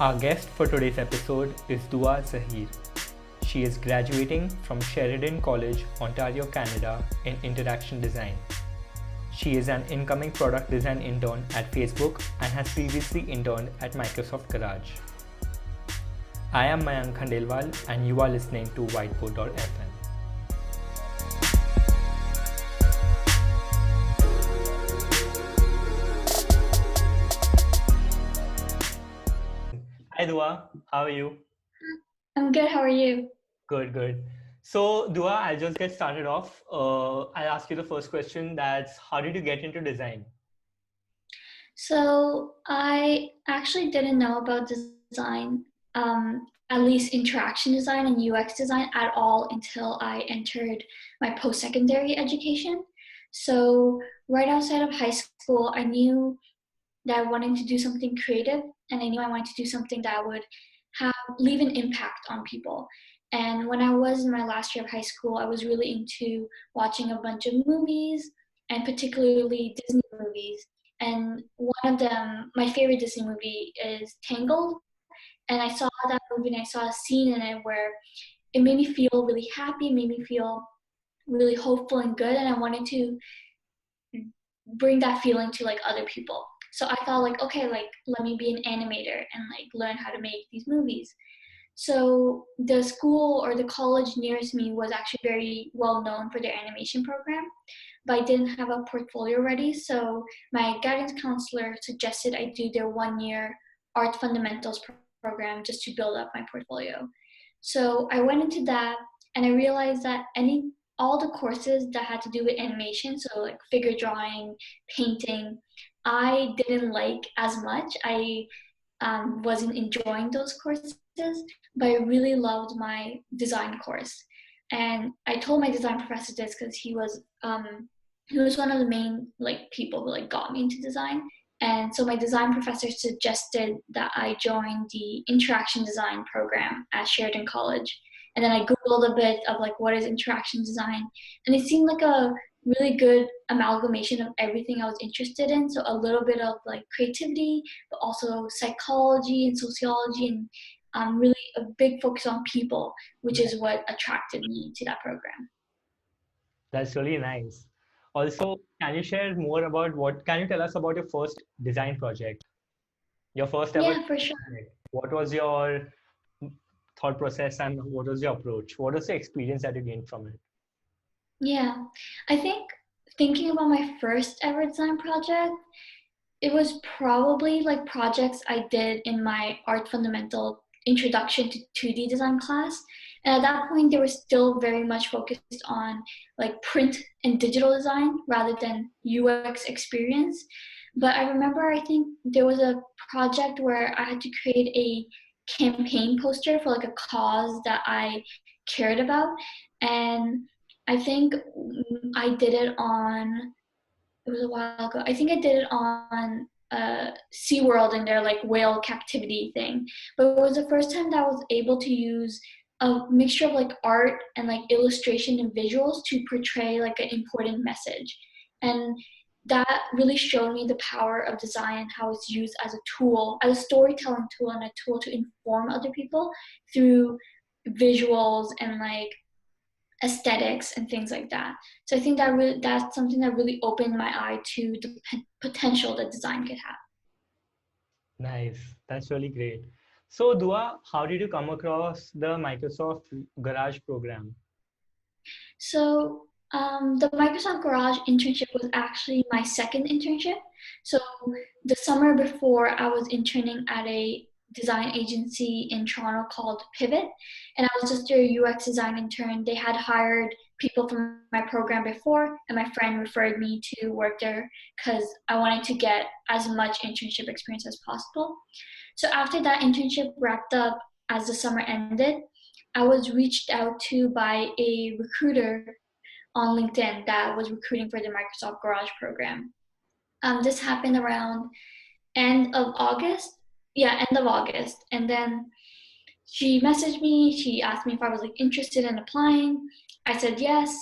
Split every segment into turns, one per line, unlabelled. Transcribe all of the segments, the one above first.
Our guest for today's episode is Duaa Zaheer. She is graduating from Sheridan College, Ontario, Canada in interaction design. She is an incoming product design intern at Facebook and has previously interned at Microsoft Garage. I am Mayank Khandelwal and you are listening to Whiteboard.fm. Hi Dua, how are you?
I'm good. How are you?
Good, good. So Dua, I'll just get started off. I'll ask you the first question. That's how did you get into design?
So I actually didn't know about design, at least interaction design and UX design at all until I entered my post-secondary education. So right outside of high school, I knew that I wanted to do something creative, and I knew I wanted to do something that would leave an impact on people. And when I was in my last year of high school, I was really into watching a bunch of movies, and particularly Disney movies. And one of them, my favorite Disney movie is Tangled. And I saw that movie and I saw a scene in it where it made me feel really happy, made me feel really hopeful and good. And I wanted to bring that feeling to like other people. So I thought like, okay, like let me be an animator and like learn how to make these movies. So the school or the college nearest me was actually very well known for their animation program, but I didn't have a portfolio ready. So my guidance counselor suggested I do their 1 year art fundamentals program just to build up my portfolio. So I went into that and I realized that all the courses that had to do with animation, so like figure drawing, painting, I didn't like as much. I wasn't enjoying those courses, but I really loved my design course. And I told my design professor this because he was one of the main like people who like got me into design. And so my design professor suggested that I join the interaction design program at Sheridan College. And then I Googled a bit of like what is interaction design, and it seemed like a really good amalgamation of everything I was interested in. So a little bit of like creativity, but also psychology and sociology, and really a big focus on people, which is what attracted me to that program.
That's really nice. Also, can you share more about can you tell us about your first design project? Your first ever
Yeah, for sure.
project. What was your thought process and what was your approach? What was the experience that you gained from it?
Yeah, I think thinking about my first ever design project, it was probably like projects I did in my art fundamental introduction to 2D design class. And at that point, they were still very much focused on like print and digital design rather than UX experience. But I remember, I think there was a project where I had to create a campaign poster for like a cause that I cared about. And I think I did it on it was a while ago. I think I did it on SeaWorld and their like whale captivity thing. But it was the first time that I was able to use a mixture of like art and like illustration and visuals to portray like an important message. And that really showed me the power of design and how it's used as a tool, as a storytelling tool and a tool to inform other people through visuals and like aesthetics and things like that. So I think that's something that really opened my eye to the potential that design could have.
Nice. That's really great. So, Dua, how did you come across the Microsoft Garage program?
So the Microsoft Garage internship was actually my second internship. So the summer before, I was interning at a design agency in Toronto called Pivot, and I was just their UX design intern. They had hired people from my program before, and my friend referred me to work there because I wanted to get as much internship experience as possible. So after that internship wrapped up, as the summer ended, I was reached out to by a recruiter on LinkedIn that was recruiting for the Microsoft Garage program. This happened around end of August. Yeah, end of August. And then she messaged me. She asked me if I was like interested in applying. I said yes.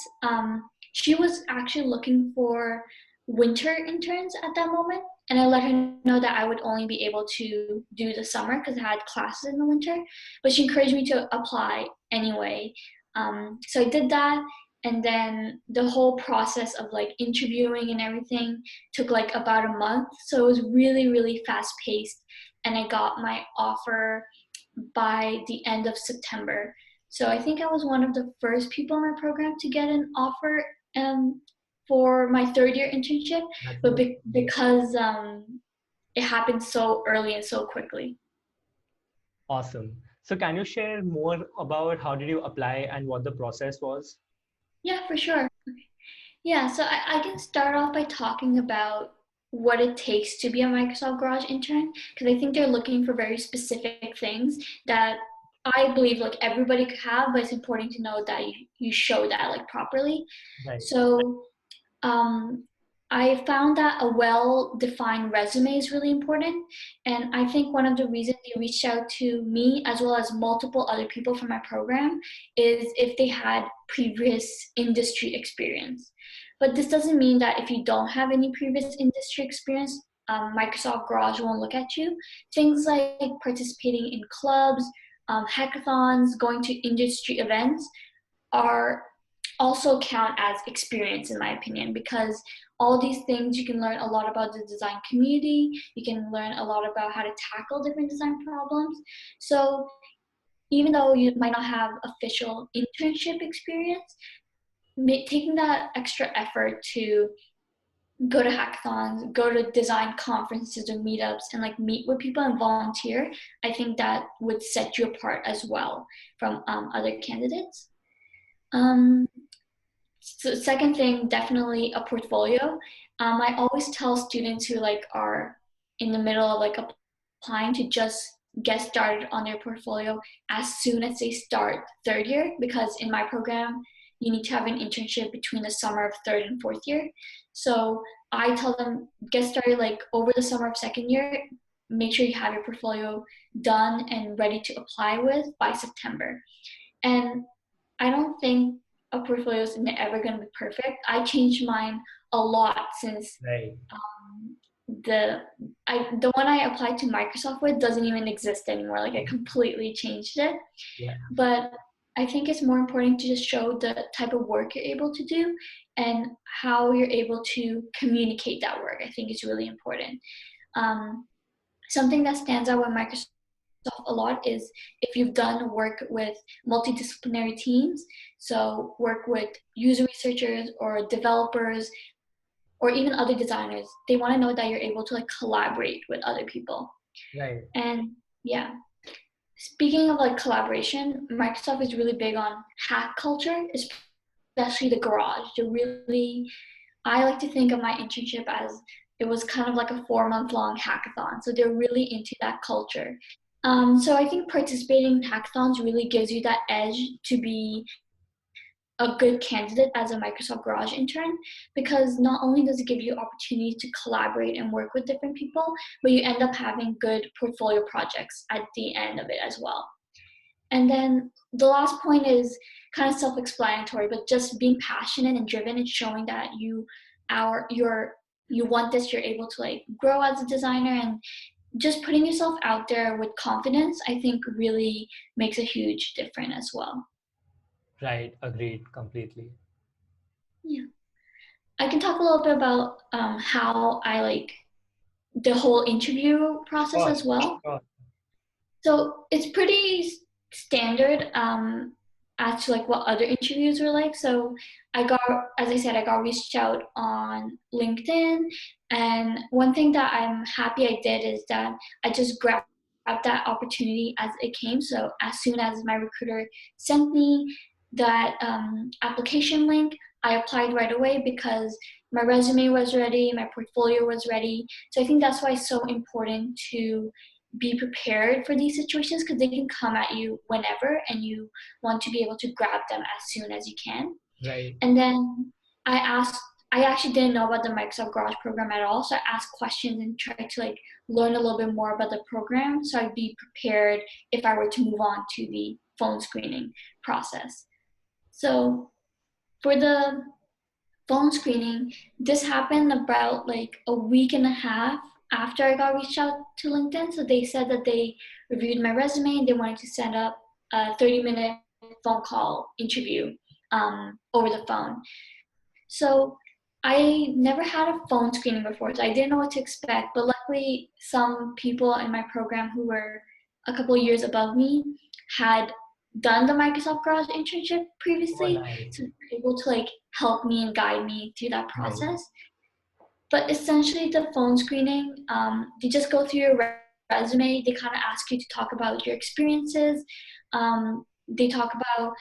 She was actually looking for winter interns at that moment, And I let her know that I would only be able to do the summer because I had classes in the winter. But she encouraged me to apply anyway. So I did that. And then the whole process of like interviewing and everything took like about a month. So it was really, really fast paced. And I got my offer by the end of September. So I think I was one of the first people in my program to get an offer for my third year internship,
That's
but
amazing.
because it happened so early and so quickly.
Awesome. So can you share more about how did you apply and what the process was?
Yeah, for sure. Yeah, so I can start off by talking about what it takes to be a Microsoft Garage intern, because I think they're looking for very specific things that I believe like everybody could have, but it's important to know that you show that like properly.
Right.
So um, I found that a well-defined resume is really important. And I think one of the reasons they reached out to me as well as multiple other people from my program is if they had previous industry experience. But this doesn't mean that if you don't have any previous industry experience, Microsoft Garage won't look at you. Things like participating in clubs, hackathons, going to industry events are also count as experience in my opinion, because all these things you can learn a lot about the design community, you can learn a lot about how to tackle different design problems. So even though you might not have official internship experience, taking that extra effort to go to hackathons, go to design conferences or meetups and like meet with people and volunteer, I think that would set you apart as well from other candidates. um, So second thing, definitely a portfolio. I always tell students who like are in the middle of like applying to just get started on their portfolio as soon as they start third year, because in my program, you need to have an internship between the summer of third and fourth year. So I tell them get started like over the summer of second year. Make sure you have your portfolio done and ready to apply with by September. And I don't think a portfolio is ever going to be perfect. I changed mine a lot since
Right.
the the one I applied to Microsoft with doesn't even exist anymore. Like I completely changed it.
Yeah.
But I think it's more important to just show the type of work you're able to do and how you're able to communicate that work. I think is really important. Um, Something that stands out with Microsoft a lot is if you've done work with multidisciplinary teams, so work with user researchers or developers or even other designers, they want to know that you're able to like collaborate with other people.
Right.
And yeah, speaking of like collaboration, Microsoft is really big on hack culture, especially the garage. They're really, I like to think of my internship as it was kind of like a 4 month long hackathon. So they're really into that culture. So I think participating in hackathons really gives you that edge to be a good candidate as a Microsoft Garage intern, because not only does it give you opportunity to collaborate and work with different people, but you end up having good portfolio projects at the end of it as well. And then the last point is kind of self-explanatory, but just being passionate and driven and showing that you want this, you're able to like grow as a designer, and just putting yourself out there with confidence, I think really makes a huge difference as well.
Right. Agreed completely.
Yeah. I can talk a little bit about how I like the whole interview process
Sure.
as well.
Sure.
So it's pretty standard as to like what other interviews were like. So I got, as I said, I got reached out on LinkedIn, and one thing that I'm happy I did is that I just grabbed that opportunity as it came. So as soon as my recruiter sent me that application link, I applied right away because my resume was ready, my portfolio was ready. So I think that's why it's so important to be prepared for these situations, because they can come at you whenever and you want to be able to grab them as soon as you can.
Right.
And then I actually didn't know about the Microsoft Garage program at all. So I asked questions and tried to like learn a little bit more about the program so I'd be prepared if I were to move on to the phone screening process. So for the phone screening, this happened about like a week and a half after I got reached out to LinkedIn. So they said that they reviewed my resume and they wanted to set up a 30-minute phone call interview over the phone. So I never had a phone screening before, so I didn't know what to expect. But luckily, some people in my program who were a couple of years above me had done the Microsoft Garage internship
Oh,
previously,
nice.
so they were able to like help me and guide me through that
Right.
process. But essentially, the phone screening, they just go through your resume. They kind of ask you to talk about your experiences. They talk about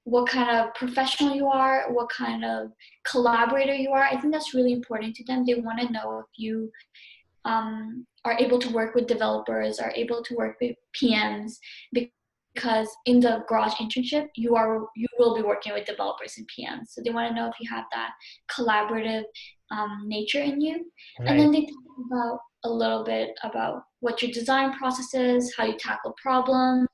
what kind of professional you are, what kind of collaborator you are. I think that's really important to them. They want to know if you are able to work with developers, are able to work with PMs, because in the Garage internship, you will be working with developers and PMs. So they want to know if you have that collaborative nature in you. And
Right.
then they talk about a little bit about what your design process is, how you tackle problems,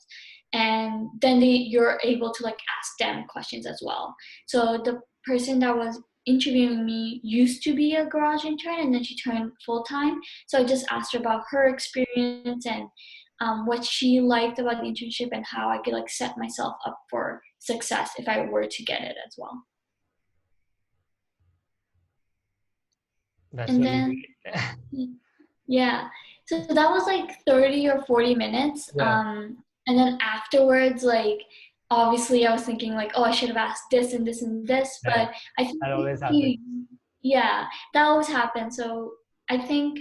and then you're able to like ask them questions as well. So the person that was interviewing me used to be a garage intern and then she turned full-time, so I just asked her about her experience and what she liked about the internship and how I could like set myself up for success if I were to get it as well.
That's
And
really
then
great.
yeah, so that was like 30 or 40 minutes.
Yeah,
And then afterwards, like obviously I was thinking like, oh, I should have asked this and this and this,
right.
but I think
That
if
always happens.
you, yeah, that always happens. So I think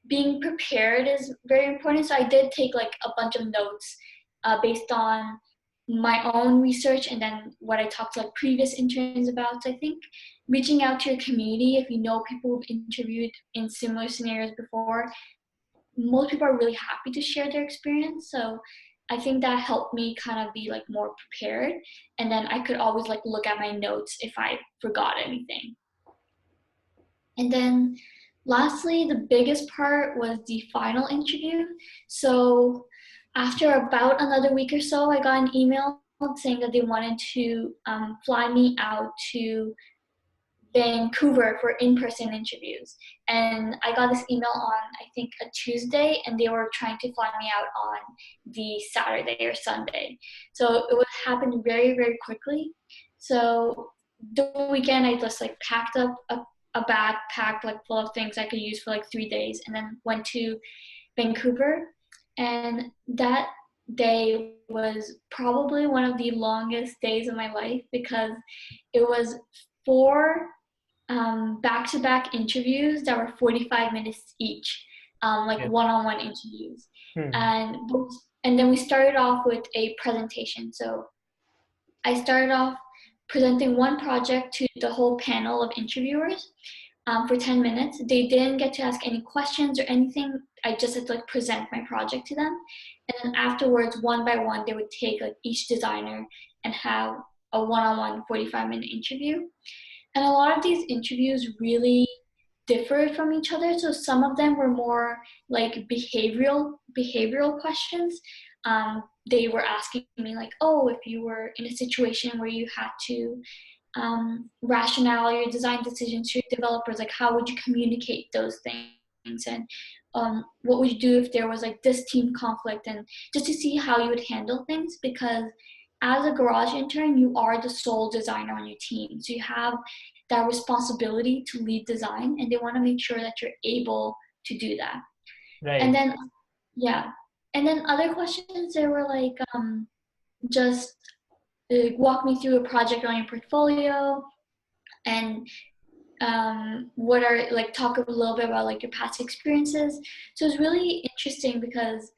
being prepared is very important. So I did take like a bunch of notes based on my own research and then what I talked to like previous interns about. So I think reaching out to your community, if you know people who've interviewed in similar scenarios before, most people are really happy to share their experience. So I think that helped me kind of be like more prepared. And then I could always like look at my notes if I forgot anything. And then lastly, the biggest part was the final interview. So after about another week or so, I got an email saying that they wanted to fly me out to Vancouver for in-person interviews. And I got this email on, I think, a Tuesday, and they were trying to fly me out on the Saturday or Sunday. So it would happen very, very quickly. So the weekend, I just like packed up a backpack like full of things I could use for like 3 days, and then went to Vancouver. And that day was probably one of the longest days of my life because it was 4 back-to-back interviews that were 45 minutes each, like
Yeah.
one-on-one interviews.
Hmm.
And and then we started off with a presentation. So I started off presenting one project to the whole panel of interviewers for 10 minutes. They didn't get to ask any questions or anything. I just had to like present my project to them. And then afterwards, one by one, they would take like each designer and have a one-on-one 45-minute interview. And a lot of these interviews really differed from each other. So some of them were more like behavioral questions. They were asking me like, oh, if you were in a situation where you had to rationale your design decisions to your developers, like how would you communicate those things? And what would you do if there was like this team conflict? And just to see how you would handle things, because as a garage intern, you are the sole designer on your team. So you have that responsibility to lead design, and they want to make sure that you're able to do that. And
Right.
then, yeah. And then other questions, they were like, just walk me through a project on your portfolio and what are like talk a little bit about like your past experiences. So it's really interesting because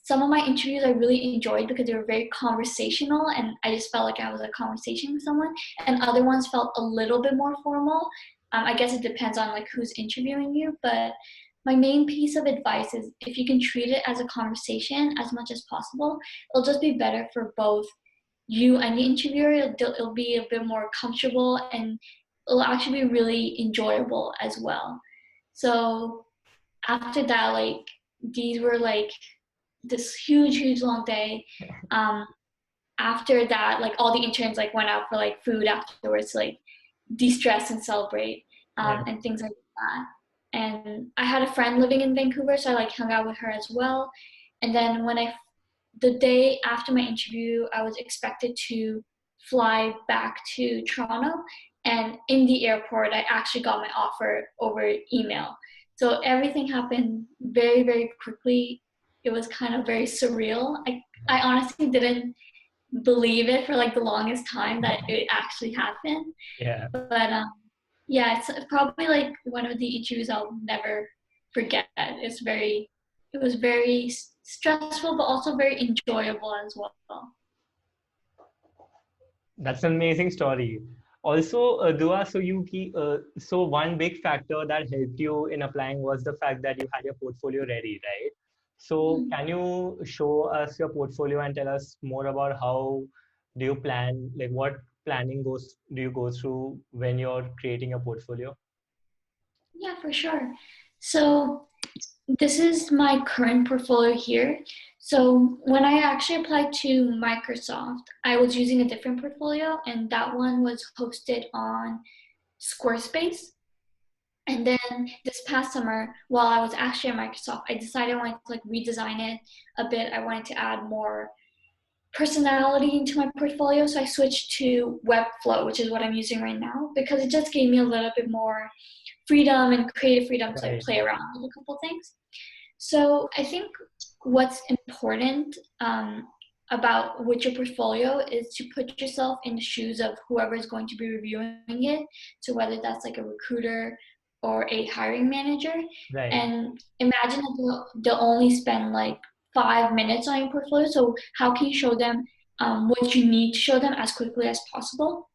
some of my interviews I really enjoyed because they were very conversational and I just felt like I was a conversation with someone, and other ones felt a little bit more formal. I guess it depends on like who's interviewing you, but my main piece of advice is if you can treat it as a conversation as much as possible, it'll just be better for both you and the interviewer. It'll be a bit more comfortable and it'll actually be really enjoyable as well. So after that, like these were like this huge long day. Um, After that, like all the interns like went out for like food afterwards, to, like de-stress and celebrate
Yeah.
and things like that. And I had a friend living in Vancouver, so I like hung out with her as well. And then the day after my interview, I was expected to fly back to Toronto. And in the airport, I actually got my offer over email. So everything happened very, very quickly. It was kind of very surreal. I honestly didn't believe it for like the longest time that it actually happened.
Yeah.
But yeah, it's probably like one of the issues I'll never forget. It was very stressful, but also very enjoyable as well.
That's an amazing story. Also, Dua, so one big factor that helped you in applying was the fact that you had your portfolio ready, right? So
Mhm.
can you show us your portfolio and tell us more about how do you plan, like what planning goes do you go through when you're creating a portfolio?
Yeah, for sure. So this is my current portfolio here. So when I actually applied to Microsoft, I was using a different portfolio, and that one was hosted on Squarespace. And then this past summer, while I was actually at Microsoft, I decided I wanted to like redesign it a bit. I wanted to add more personality into my portfolio. So I switched to Webflow, which is what I'm using right now, because it just gave me a little bit more freedom and creative freedom to like
Right,
play around with a couple things. So I think what's important about with your portfolio is to put yourself in the shoes of whoever is going to be reviewing it. So whether that's like a recruiter or a hiring manager,
right.
and imagine that they'll only spend like 5 minutes on your portfolio. So how can you show them what you need to show them as quickly as possible?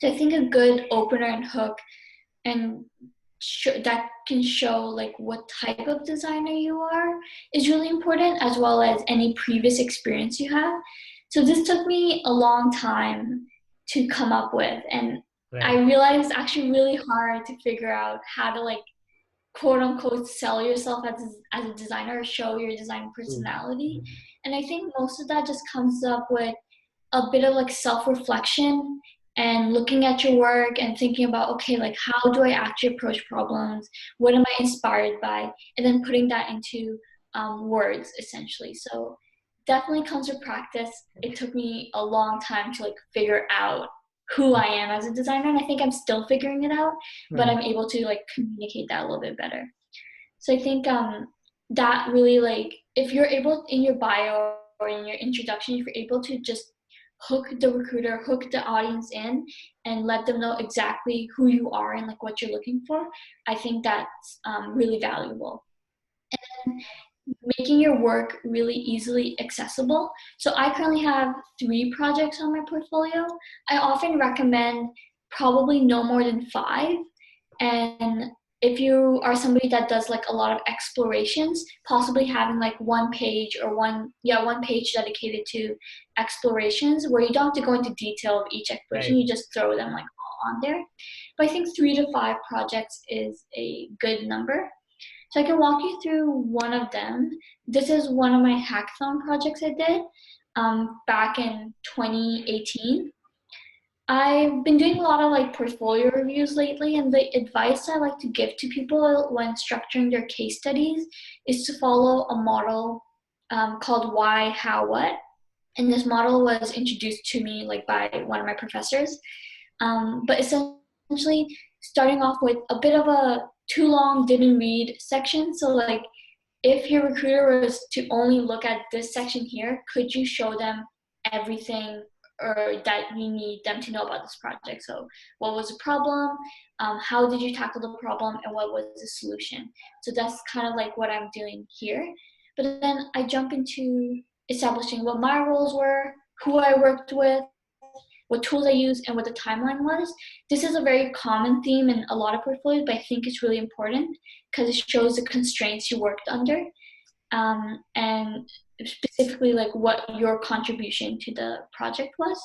So I think a good opener and hook and that can show like what type of designer you are is really important, as well as any previous experience you have. So this took me a long time to come up with, and I
Right.
realized it's actually really hard to figure out how to like quote unquote sell yourself as a designer or show your design
True.
personality. And I think most of that just comes up with a bit of like self-reflection and looking at your work and thinking about, okay, like how do I actually approach problems, what am I inspired by, and then putting that into words essentially. So definitely comes with practice. It took me a long time to like figure out who I am as a designer, and I think I'm still figuring it out, but
Hmm.
I'm able to like communicate that a little bit better. So I think that really, like, if you're able in your bio or in your introduction, if you're able to just hook the recruiter, hook the audience in, and let them know exactly who you are and like what you're looking for, I think that's really valuable. Making your work really easily accessible. So I currently have 3 projects on my portfolio. I often recommend probably no more than 5. And if you are somebody that does like a lot of explorations, possibly having like one page dedicated to explorations where you don't have to go into detail of each exploration,
Right.
you just throw them like all on there. But I think 3 to 5 projects is a good number. So I can walk you through one of them. This is one of my hackathon projects I did back in 2018. I've been doing a lot of like portfolio reviews lately, and the advice I like to give to people when structuring their case studies is to follow a model called Why, How, What. And this model was introduced to me like by one of my professors. But essentially, starting off with a bit of a too long didn't read section. So like, if your recruiter was to only look at this section here, could you show them everything or that you need them to know about this project? So what was the problem? How did you tackle the problem? And what was the solution? So that's kind of like what I'm doing here. But then I jump into establishing what my roles were, who I worked with, what tools I used, and what the timeline was. This is a very common theme in a lot of portfolios, but I think it's really important because it shows the constraints you worked under, and specifically like what your contribution to the project was.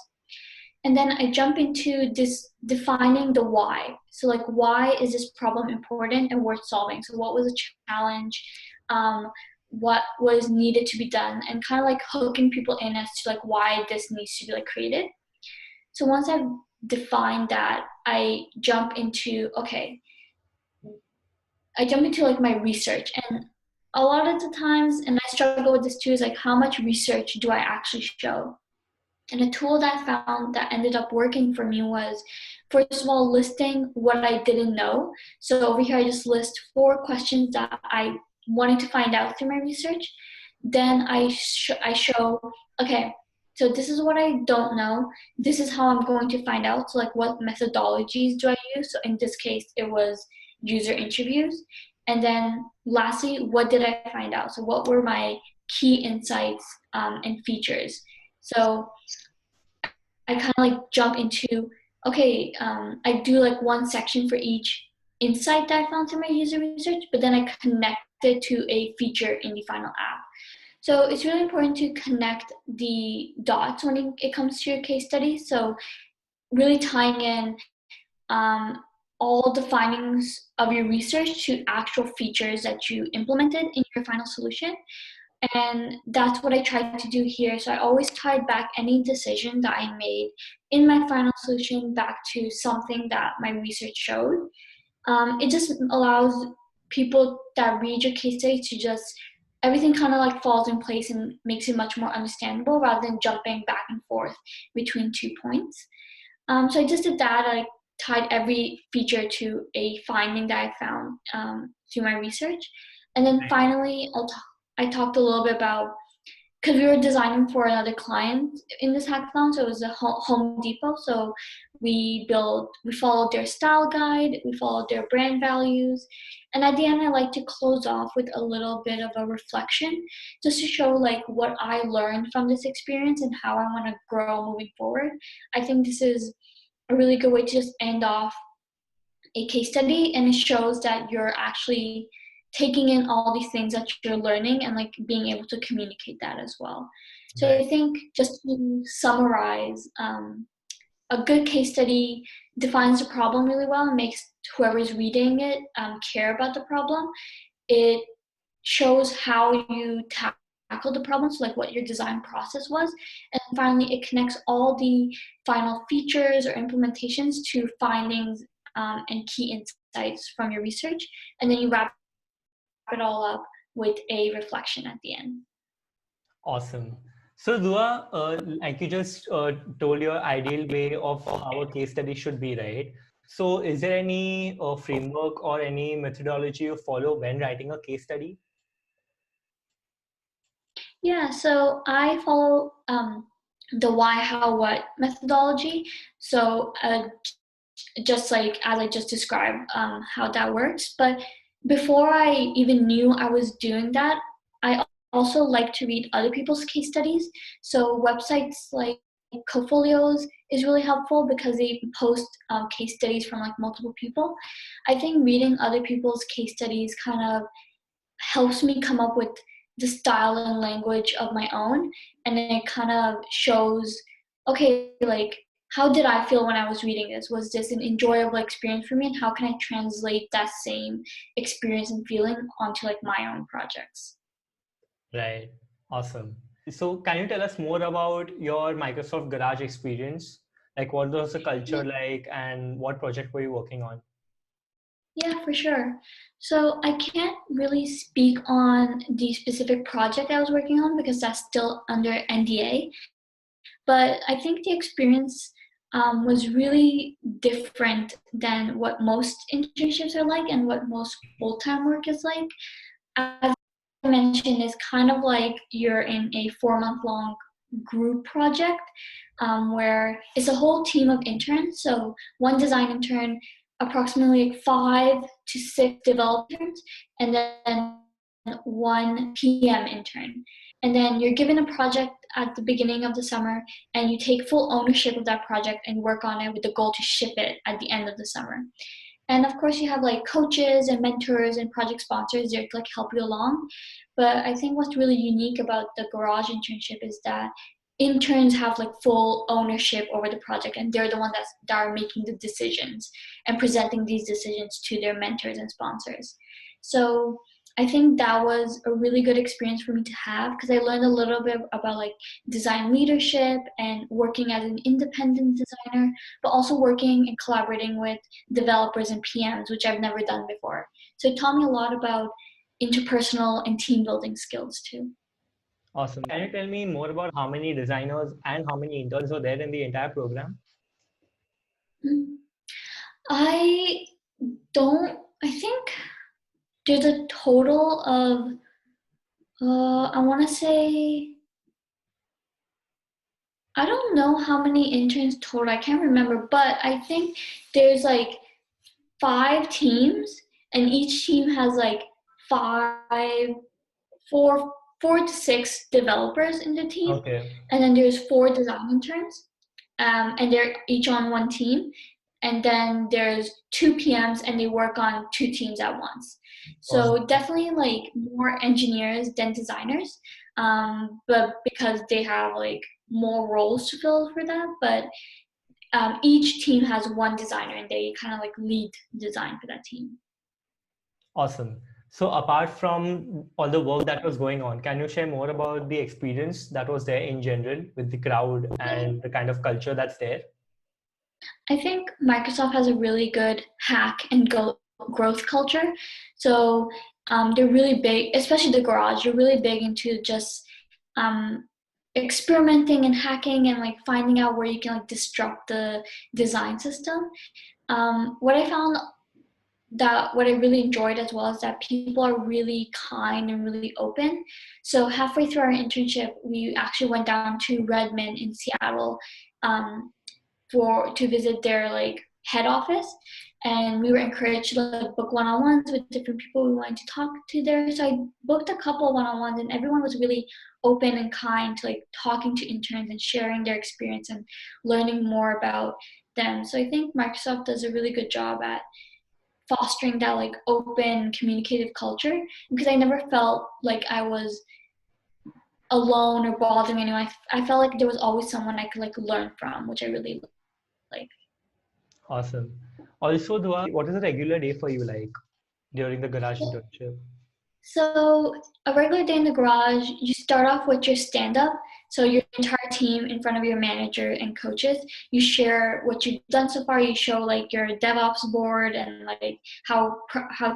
And then I jump into this defining the why. So like, why is this problem important and worth solving? So what was a challenge? What was needed to be done, and kind of like hooking people in as to like why this needs to be like created. So once I've defined that, I jump into, okay, I jump into like my research, and a lot of the times, and I struggle with this too, is like how much research do I actually show? And a tool that I found that ended up working for me was, first of all, listing what I didn't know. So over here, I just list 4 questions that I wanted to find out through my research. Then I show, okay, so this is what I don't know. This is how I'm going to find out. So like, what methodologies do I use? So in this case, it was user interviews. And then lastly, what did I find out? So what were my key insights and features? So I kind of like jump into, okay, I do like one section for each insight that I found through my user research, but then I connect it to a feature in the final app. So it's really important to connect the dots when it comes to your case study. So really tying in um, all the findings of your research to actual features that you implemented in your final solution. And that's what I tried to do here. So I always tied back any decision that I made in my final solution back to something that my research showed. It just allows people that read your case study to just, everything kind of like falls in place and makes it much more understandable rather than jumping back and forth between 2 points. So I just did that. I tied every feature to a finding that I found through my research. And then finally, I talked a little bit about, because we were designing for another client in this hackathon, so it was a Home Depot. So we followed their style guide, we followed their brand values, and at the end, I like to close off with a little bit of a reflection, just to show like what I learned from this experience and how I want to grow moving forward. I think this is a really good way to just end off a case study, and it shows that you're actually taking in all these things that you're learning and like being able to communicate that as well. So
Right.
I think, just to summarize, a good case study defines the problem really well and makes whoever's reading it care about the problem. It shows how you tackle the problem, so like what your design process was. And finally, it connects all the final features or implementations to findings and key insights from your research. And then you wrap it all up with a reflection at the end.
Awesome. So, Dua, like you just told your ideal way of how a case study should be, right? So, is there any framework or any methodology you follow when writing a case study?
Yeah, so I follow the why, how, what methodology. So just like as I just described, how that works. But before I even knew I was doing that, I also like to read other people's case studies. So websites like Cofolios is really helpful because they post case studies from like multiple people. I think reading other people's case studies kind of helps me come up with the style and language of my own, and it kind of shows, okay, like, how did I feel when I was reading this? Was this an enjoyable experience for me, and how can I translate that same experience and feeling onto like my own projects?
Right. Awesome. So, can you tell us more about your Microsoft Garage experience? Like, what was the culture like, and what project were you working on?
Yeah, for sure. So I can't really speak on the specific project I was working on because that's still under NDA. But I think the experience was really different than what most internships are like and what most full-time work is like. As I mentioned, it's kind of like you're in a 4-month long group project where it's a whole team of interns. So one design intern, approximately like 5 to 6 developers, and then one PM intern. And then you're given a project at the beginning of the summer, and you take full ownership of that project and work on it with the goal to ship it at the end of the summer. And of course, you have like coaches and mentors and project sponsors there to like help you along. But I think what's really unique about the garage internship is that interns have like full ownership over the project, and they're the ones that are making the decisions and presenting these decisions to their mentors and sponsors. So I think that was a really good experience for me to have because I learned a little bit about like design leadership and working as an independent designer, but also working and collaborating with developers and PMs, which I've never done before. So it taught me a lot about interpersonal and team building skills too.
Awesome. Can you tell me more about how many designers and how many interns were there in the entire program?
Mm. I I think there's a total of, I want to say, I don't know how many interns total. I can't remember, but I think there's like 5 teams, and each team has like five, four, 4 to 6 developers in the team,
Okay.
and then there's 4 design interns, and they're each on one team, and then there's 2 PMs, and they work on 2 teams at once.
Awesome.
So definitely like more engineers than designers, but because they have like more roles to fill for that, but each team has one designer, and they kind of like lead design for that team.
Awesome. So apart from all the work that was going on, can you share more about the experience that was there in general with the crowd
Yeah.
and the kind of culture that's there?
I think Microsoft has a really good hack and growth culture. So they're really big, especially the garage. They're really big into just um, experimenting and hacking and like finding out where you can like disrupt the design system. What I found that what I really enjoyed as well is that people are really kind and really open. So halfway through our internship, we actually went down to Redmond in Seattle, um, for to visit their like head office, and we were encouraged to like book one-on-ones with different people we wanted to talk to there. So I booked a couple one-on-ones, and everyone was really open and kind to like talking to interns and sharing their experience and learning more about them. So I think Microsoft does a really good job at fostering that like open communicative culture, because I never felt like I was alone or bothering anyone. I felt like there was always someone I could like learn from, which I really like.
Awesome. Also, Dua, what is a regular day for you like during the garage internship?
So a regular day in the garage, you start off with your stand-up. So your entire team in front of your manager and coaches, you share what you've done so far. You show like your DevOps board and like how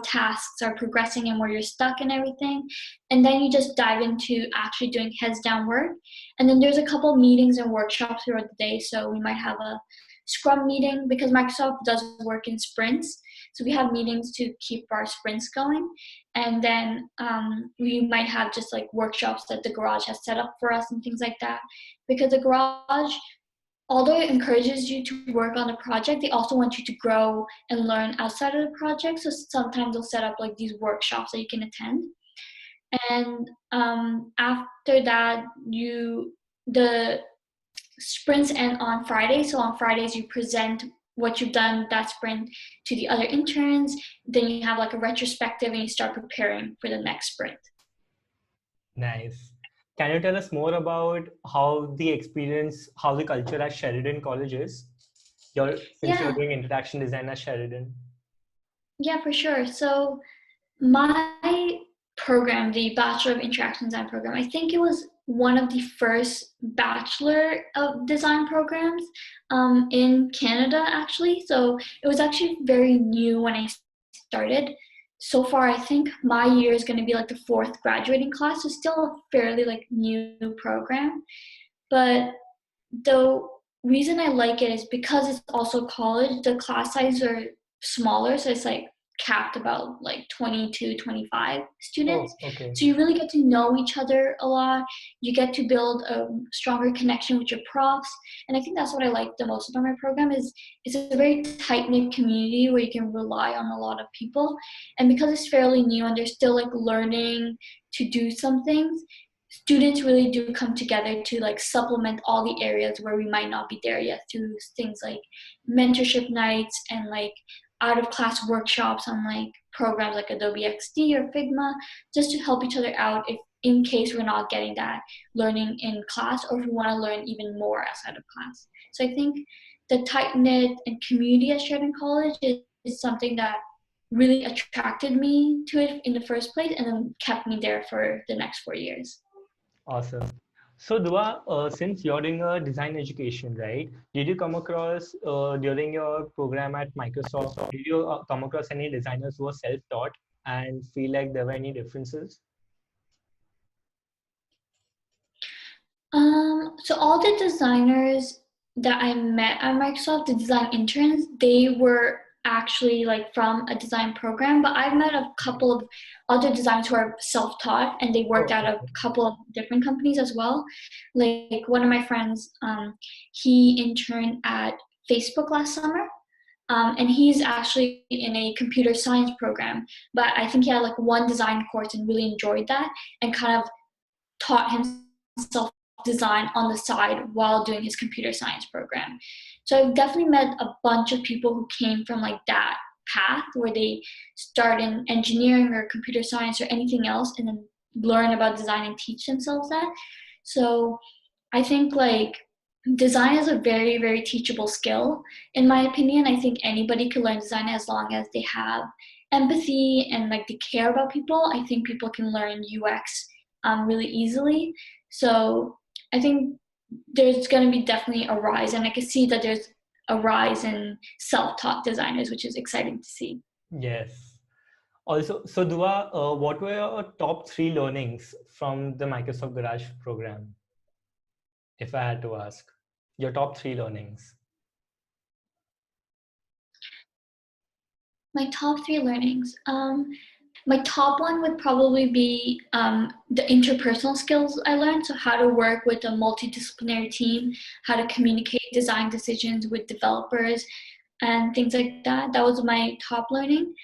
tasks are progressing and where you're stuck and everything. And then you just dive into actually doing heads down work. And then there's a couple meetings and workshops throughout the day. So we might have a Scrum meeting because Microsoft does work in sprints. So we have meetings to keep our sprints going, and then we might have just like workshops that the garage has set up for us and things like that, because the garage, although it encourages you to work on the project, they also want you to grow and learn outside of the project. So sometimes they'll set up like these workshops that you can attend, and after that the sprints end on Friday. So on Fridays, you present what you've done that sprint to the other interns. Then you have like a retrospective, and you start preparing for the next sprint.
Nice. Can you tell us more about how the experience, how the culture at Sheridan College is? Since you're
Yeah,
doing interaction design at Sheridan.
yeah, for sure. So my program, the Bachelor of Interaction Design program, I think it was one of the first Bachelor of Design programs in Canada, actually. So it was actually very new when I started. So far, I think my year is going to be like the 4th graduating class, so still a fairly like new program. But the reason I like it is because it's also college, the class sizes are smaller, so it's like capped about like 22, 25 students.
Oh, okay.
So you really get to know each other a lot. You get to build a stronger connection with your profs. And I think that's what I like the most about my program is it's a very tight-knit community where you can rely on a lot of people. And because it's fairly new and they're still like learning to do some things, students really do come together to like supplement all the areas where we might not be there yet through things like mentorship nights and like out of class workshops on like programs like Adobe XD or Figma, just to help each other out if in case we're not getting that learning in class, or if we want to learn even more outside of class. So I think the tight knit and community at Sheridan College is something that really attracted me to it in the first place and then kept me there for the next 4 years.
Awesome. So, Dua, since you're doing a design education, right? Did you come across during your program at Microsoft, did you come across any designers who were self-taught and feel like there were any differences?
So all the designers that I met at Microsoft, the design interns, they were actually like from a design program, but I've met a couple of other designers who are self-taught and they worked
Oh,
at a
okay.
couple of different companies as well. Like one of my friends, he interned at Facebook last summer. And he's actually in a computer science program, but I think he had like one design course and really enjoyed that and kind of taught himself design on the side while doing his computer science program. So I've definitely met a bunch of people who came from like that path where they start in engineering or computer science or anything else and then learn about design and teach themselves that. So I think like design is a very, very teachable skill. In my opinion, I think anybody could learn design as long as they have empathy and like they care about people. I think people can learn UX really easily. So I think there's going to be definitely a rise, and I can see that there's a rise in self-taught designers, which is exciting to see.
Yes. Also, so Dua, what were your top three learnings from the Microsoft Garage program, if I had to ask? Your top three learnings.
My top three learnings. My top one would probably be the interpersonal skills I learned. So, how to work with a multidisciplinary team, how to communicate design decisions with developers, and things like that. That was my top learning.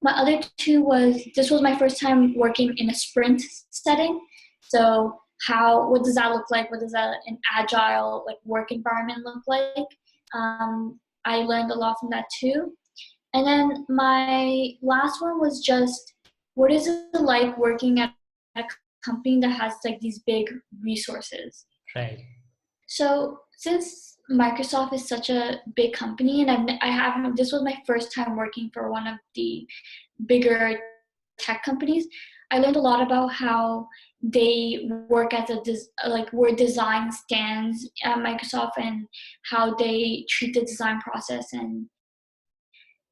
My other two was this was my first time working in a sprint setting. So, what does that look like? What does an agile like work environment look like? I learned a lot from that too. And then my last one was just what is it like working at a company that has like these big resources?
Right.
So since Microsoft is such a big company, and I have this was my first time working for one of the bigger tech companies. I learned a lot about how they work as like where design stands at Microsoft and how they treat the design process and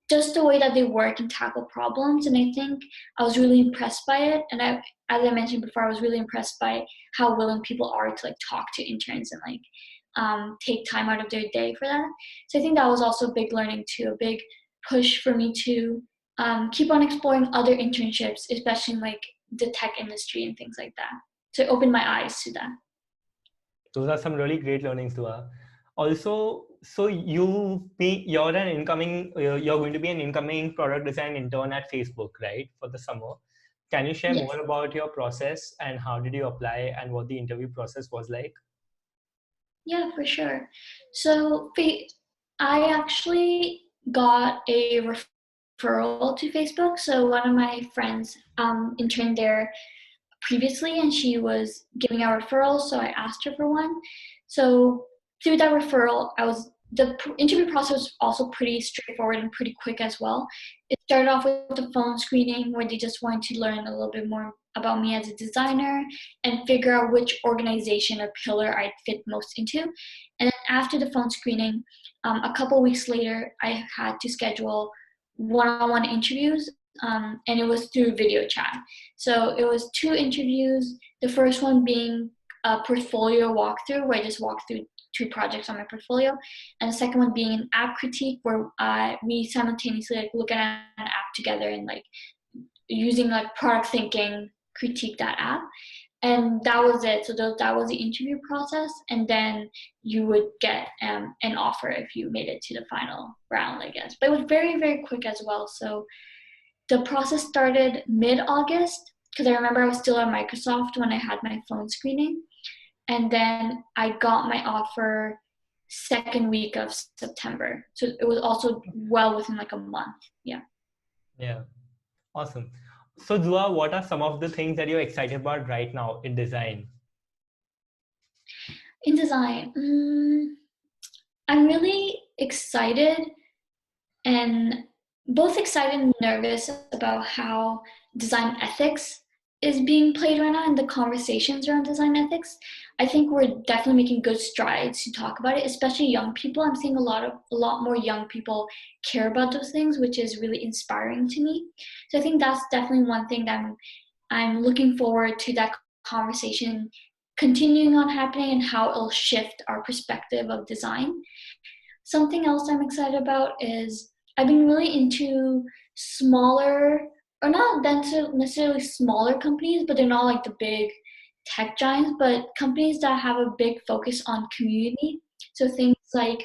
just the way that they work and tackle problems. And I think I was really impressed by it. And as I mentioned before, I was really impressed by how willing people are to like talk to interns and like take time out of their day for that. So I think that was also a big learning too, a big push for me to keep on exploring other internships, especially in like the tech industry and things like that. So it opened my eyes to that.
Those are some really great learnings, Dua. Also, so you're an incoming, you're going to be an incoming product design intern at Facebook, right, for the summer. Can you share
Yes.
more about your process and how did you apply and what the interview process was like?
Yeah, for sure. So I actually got a referral to Facebook. So one of my friends interned there previously and she was giving out referrals, so I asked her for one. So through that referral, the interview process was also pretty straightforward and pretty quick as well. It started off with the phone screening where they just wanted to learn a little bit more about me as a designer and figure out which organization or pillar I'd fit most into. And then after the phone screening, a couple weeks later, I had to schedule one-on-one interviews, and it was through video chat. So it was two interviews. The first one being a portfolio walkthrough, where I just walked through two projects on my portfolio, and the second one being an app critique, where we simultaneously like look at an app together and like using like product thinking critique that app. And that was it. So that was the interview process, and then you would get an offer if you made it to the final round, I guess. But it was very, very quick as well. So the process started mid-August because I remember I was still at Microsoft when I had my phone screening, and then I got my offer second week of September. So it was also well within like a month. Yeah.
Yeah, awesome. So, Dua, what are some of the things that you're excited about right now in design?
In design, I'm really excited and both excited and nervous about how design ethics is being played right now and the conversations around design ethics. I think we're definitely making good strides to talk about it, especially young people. I'm seeing a lot more young people care about those things, which is really inspiring to me. So I think that's definitely one thing that I'm looking forward to, that conversation continuing on happening and how it'll shift our perspective of design. Something else I'm excited about is I've been really into smaller, or not necessarily smaller companies, but they're not like the big tech giants, but companies that have a big focus on community. So things like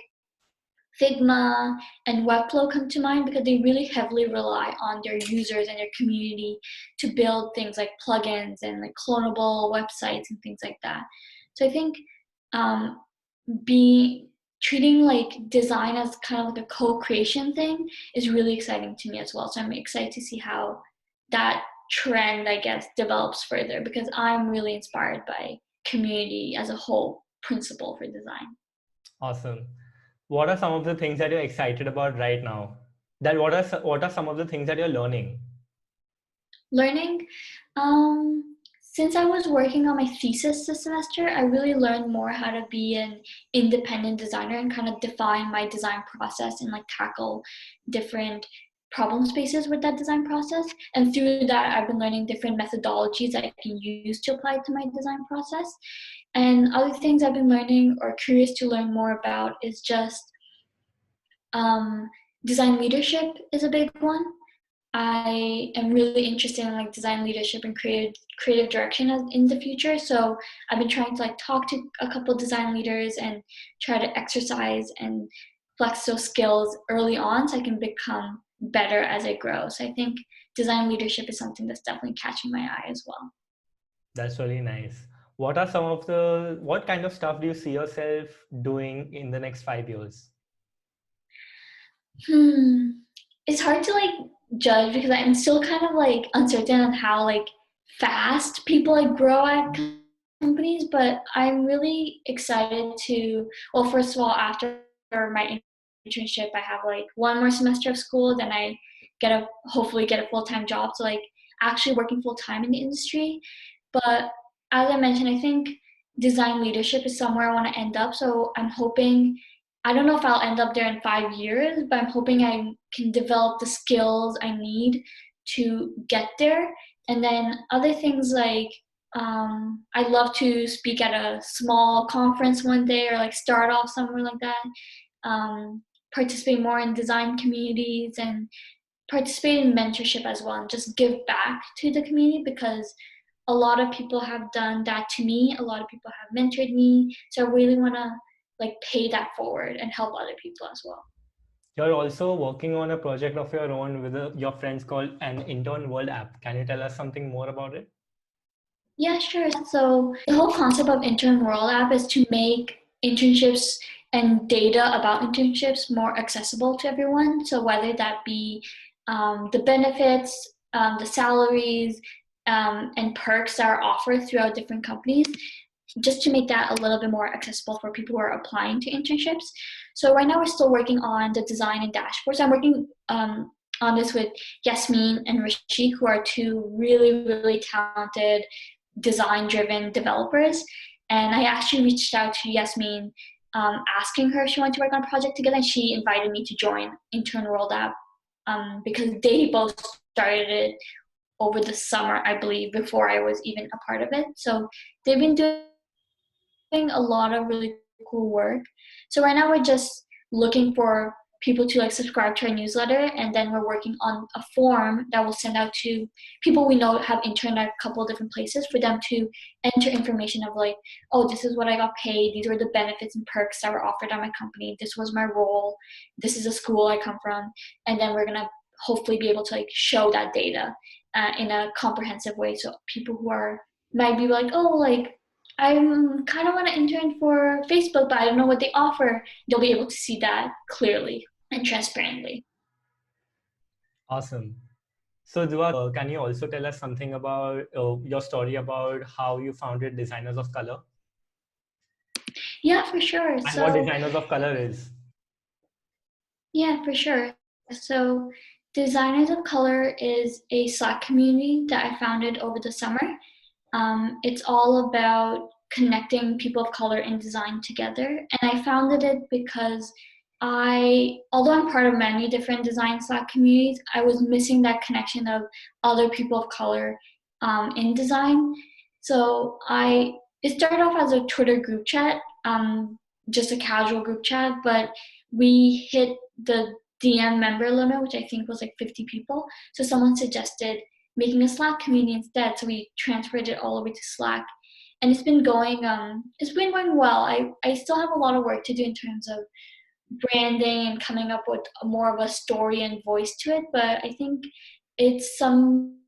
Figma and Webflow come to mind because they really heavily rely on their users and their community to build things like plugins and like clonable websites and things like that. So I think um, be treating like design as kind of like a co-creation thing is really exciting to me as well. So I'm excited to see how that trend, I guess, develops further because I'm really inspired by community as a whole principle for design.
Awesome. What are some of the things that you're excited about right now? What are some of the things that you're learning?
Learning, since I was working on my thesis this semester, I really learned more how to be an independent designer and kind of define my design process and like tackle different problem spaces with that design process. And through that, I've been learning different methodologies that I can use to apply to my design process. And other things I've been learning or curious to learn more about is just um, design leadership is a big one. I am really interested in like design leadership and creative direction in the future. So I've been trying to like talk to a couple design leaders and try to exercise and flex those skills early on so I can become better as I grow. So I think design leadership is something that's definitely catching my eye as well.
That's really nice. What kind of stuff do you see yourself doing in the next 5 years?
Hmm. It's hard to like judge because I'm still kind of like uncertain on how like fast people like grow at companies, but I'm really excited to, well, first of all, after my internship, I have like one more semester of school, then I hopefully get a full-time job. So like actually working full-time in the industry. But as I mentioned, I think design leadership is somewhere I want to end up. So I'm hoping, I don't know if I'll end up there in 5 years, but I'm hoping I can develop the skills I need to get there. And then other things like I'd love to speak at a small conference one day or like start off somewhere like that. Participate more in design communities and participate in mentorship as well and just give back to the community because a lot of people have done that to me. A lot of people have mentored me. So I really want to like pay that forward and help other people as well.
You're also working on a project of your own with your friends called an Intern World app. Can you tell us something more about it?
Yeah, sure. So the whole concept of Intern World app is to make internships and data about internships more accessible to everyone. So whether that be the benefits, the salaries, and perks that are offered throughout different companies, just to make that a little bit more accessible for people who are applying to internships. So right now we're still working on the design and dashboards. I'm working on this with Yasmin and Rishi, who are two really, really talented design-driven developers. And I actually reached out to Yasmin, asking her if she wanted to work on a project together, and she invited me to join Intern World App because they both started it over the summer, I believe, before I was even a part of it. So they've been doing a lot of really cool work. So right now we're just looking for people to like subscribe to our newsletter, and then we're working on a form that we'll send out to people we know have interned at a couple of different places for them to enter information of like, oh, this is what I got paid, these were the benefits and perks that were offered at my company, this was my role, this is the school I come from, and then we're gonna hopefully be able to like show that data in a comprehensive way so people who are might be like, oh, like I'm kind of want to intern for Facebook, but I don't know what they offer. They'll be able to see that clearly and transparently.
Awesome. So, Dua, can you also tell us something about your story about how you founded Designers of Color
Yeah, for sure.
and what
So,
Designers of Color is?
yeah, for sure. So, Designers of Color is a Slack community that I founded over the summer. It's all about connecting people of color in design together. And I founded it because although I'm part of many different design Slack communities, I was missing that connection of other people of color in design. So it started off as a Twitter group chat, just a casual group chat, but we hit the DM member limit, which I think was like 50 people. So someone suggested making a Slack community instead. So we transferred it all over to Slack, and it's been going well. I still have a lot of work to do in terms of branding and coming up with more of a story and voice to it, but I think it's some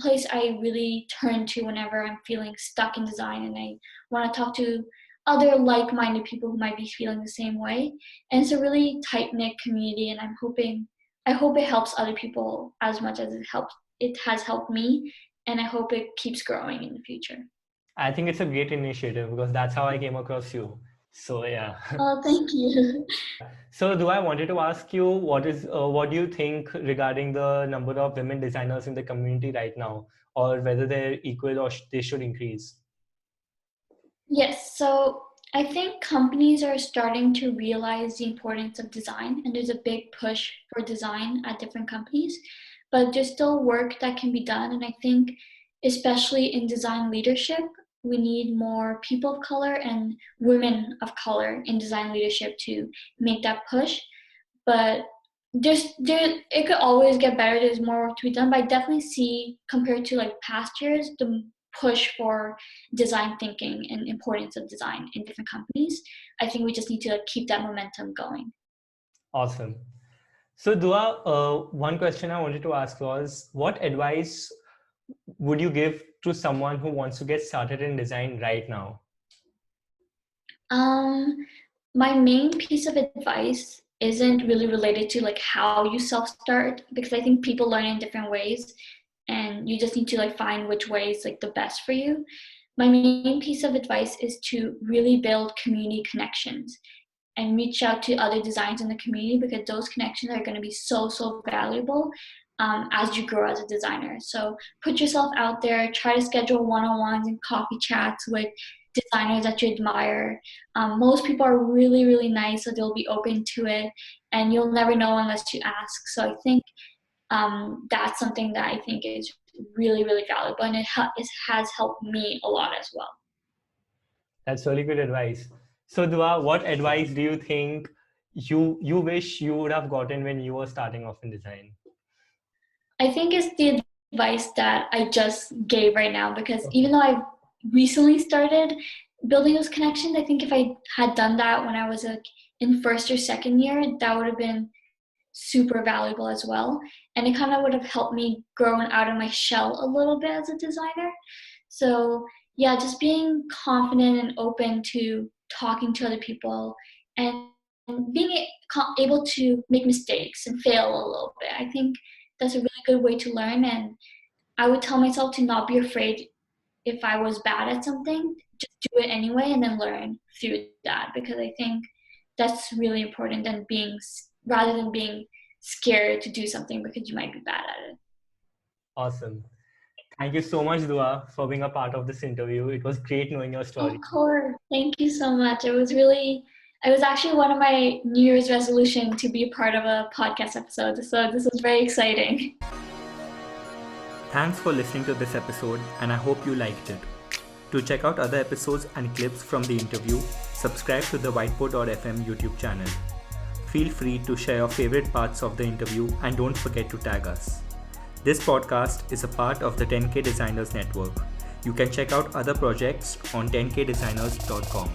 place I really turn to whenever I'm feeling stuck in design and I want to talk to other like-minded people who might be feeling the same way. And it's a really tight-knit community, and I hope it helps other people as much as it has helped me, and I hope it keeps growing in the future.
I think it's a great initiative because that's how I came across you. So yeah.
Oh, thank you.
So Duaa, I wanted to ask you what do you think regarding the number of women designers in the community right now, or whether they're equal or they should increase?
Yes, so I think companies are starting to realize the importance of design, and there's a big push for design at different companies, but there's still work that can be done. And I think, especially in design leadership, we need more people of color and women of color in design leadership to make that push. But it could always get better. There's more work to be done, but I definitely see, compared to like past years, the push for design thinking and importance of design in different companies. I think we just need to keep that momentum going.
Awesome. So Duaa, one question I wanted to ask was, what advice would you give to someone who wants to get started in design right now?
My main piece of advice isn't really related to like how you self-start, because I think people learn in different ways and you just need to like find which way is like the best for you. My main piece of advice is to really build community connections and reach out to other designers in the community, because those connections are going to be so valuable as you grow as a designer. So put yourself out there, try to schedule one-on-ones and coffee chats with designers that you admire. Most people are really nice, so they'll be open to it, and you'll never know unless you ask. So I think that's something that I think is really valuable, and it has helped me a lot as well.
That's really good advice. So Duaa, what advice do you think you wish you would have gotten when you were starting off in design?
I think it's the advice that I just gave right now, because even though I've recently started building those connections, I think if I had done that when I was in first or second year, that would have been super valuable as well. And it kind of would have helped me grow out of my shell a little bit as a designer. So yeah, just being confident and open to talking to other people and being able to make mistakes and fail a little bit. I think that's a really good way to learn. And I would tell myself to not be afraid if I was bad at something, just do it anyway and then learn through that, because I think that's really important rather than being scared to do something because you might be bad at it.
Awesome. Thank you so much, Duaa, for being a part of this interview. It was great knowing your story.
Of course. Thank you so much. It was actually one of my New Year's resolution to be a part of a podcast episode. So this was very exciting.
Thanks for listening to this episode, and I hope you liked it. To check out other episodes and clips from the interview, subscribe to the Whiteboard.fm YouTube channel. Feel free to share your favorite parts of the interview and don't forget to tag us. This podcast is a part of the 10K Designers Network. You can check out other projects on 10kdesigners.com.